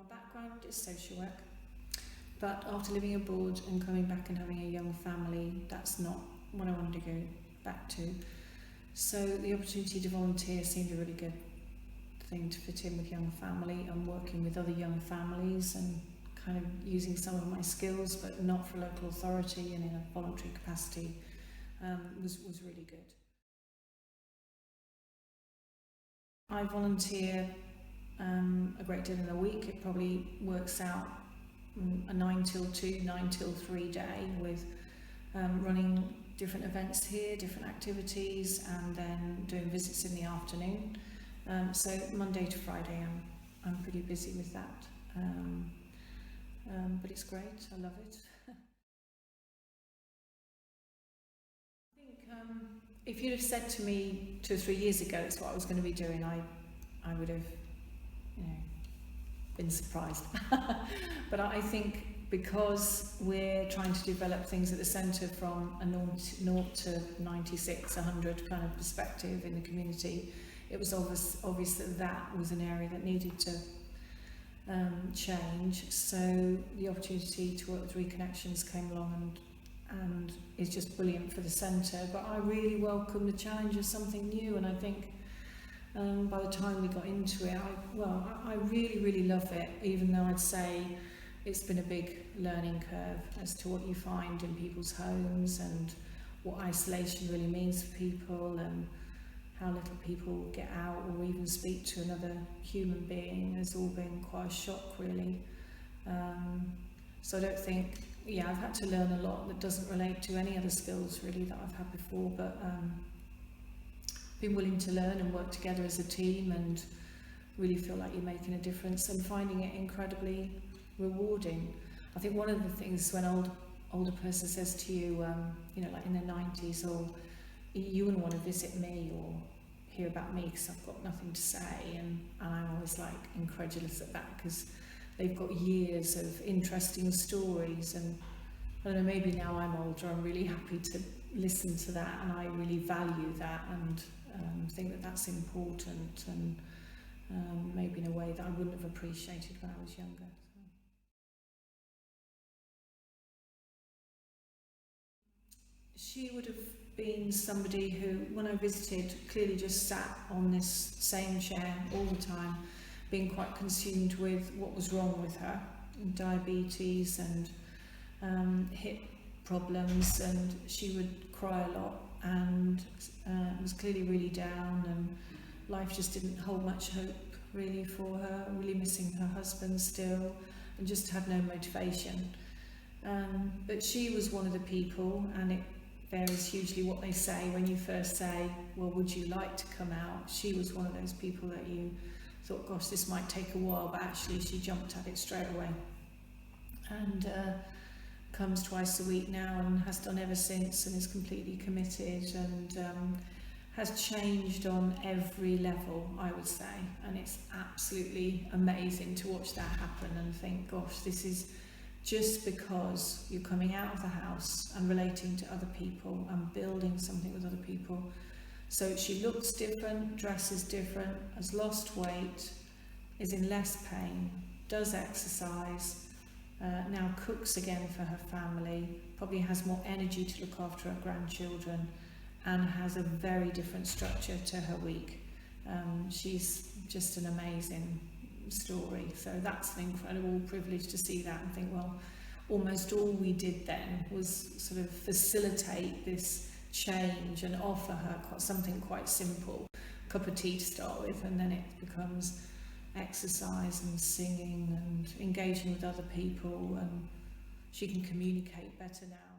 My background is social work, but after living abroad and coming back and having a young family, that's not what I wanted to go back to. So the opportunity to volunteer seemed a really good thing to fit in with young family and working with other young families and kind of using some of my skills, but not for local authority and in a voluntary capacity, was really good. I volunteer a great deal in a week. It probably works out a 9 till 2, 9 till 3 day with running different events here, different activities, and then doing visits in the afternoon. So Monday to Friday I'm pretty busy with that, but it's great, I love it. I think if you'd have said to me 2 or 3 years ago that's what I was going to be doing, I would have, been surprised. But I think because we're trying to develop things at the centre from a 0 to 96, 100 kind of perspective in the community, it was obvious that was an area that needed to change. So the opportunity to work with Reconnections came along and is just brilliant for the centre. But I really welcome the challenge of something new, and I think by the time we got into it, I really love it, even though I'd say it's been a big learning curve as to what you find in people's homes and what isolation really means for people and how little people get out or even speak to another human being has all been quite a shock, really. So I don't think, I've had to learn a lot that doesn't relate to any other skills really that I've had before, but being willing to learn and work together as a team and really feel like you're making a difference and finding it incredibly rewarding. I think one of the things when an older person says to you, like in their 90s, or you wouldn't want to visit me or hear about me because I've got nothing to say, and I'm always like incredulous at that because they've got years of interesting stories, and I don't know, maybe now I'm older, I'm really happy to listen to that, and I really value that and think that that's important, and maybe in a way that I wouldn't have appreciated when I was younger. She would have been somebody who, when I visited, clearly just sat on this same chair all the time, being quite consumed with what was wrong with her, diabetes and hip problems, and she would cry a lot and was clearly really down, and life just didn't hold much hope really for her, really missing her husband still, and just had no motivation. But she was one of the people, and it varies hugely what they say when you first say, well, would you like to come out? She was one of those people that you thought, gosh, this might take a while, but actually she jumped at it straight away, and comes twice a week now and has done ever since, and is completely committed, and has changed on every level, I would say, and it's absolutely amazing to watch that happen and think, gosh, this is just because you're coming out of the house and relating to other people and building something with other people. So she looks different, dresses different, has lost weight, is in less pain, does exercise, now cooks again for her family, probably has more energy to look after her grandchildren, and has a very different structure to her week. She's just an amazing story. So that's an incredible privilege to see that and think, well, almost all we did then was sort of facilitate this change and offer her something quite simple, a cup of tea to start with, and then it becomes exercise and singing and engaging with other people, and she can communicate better now.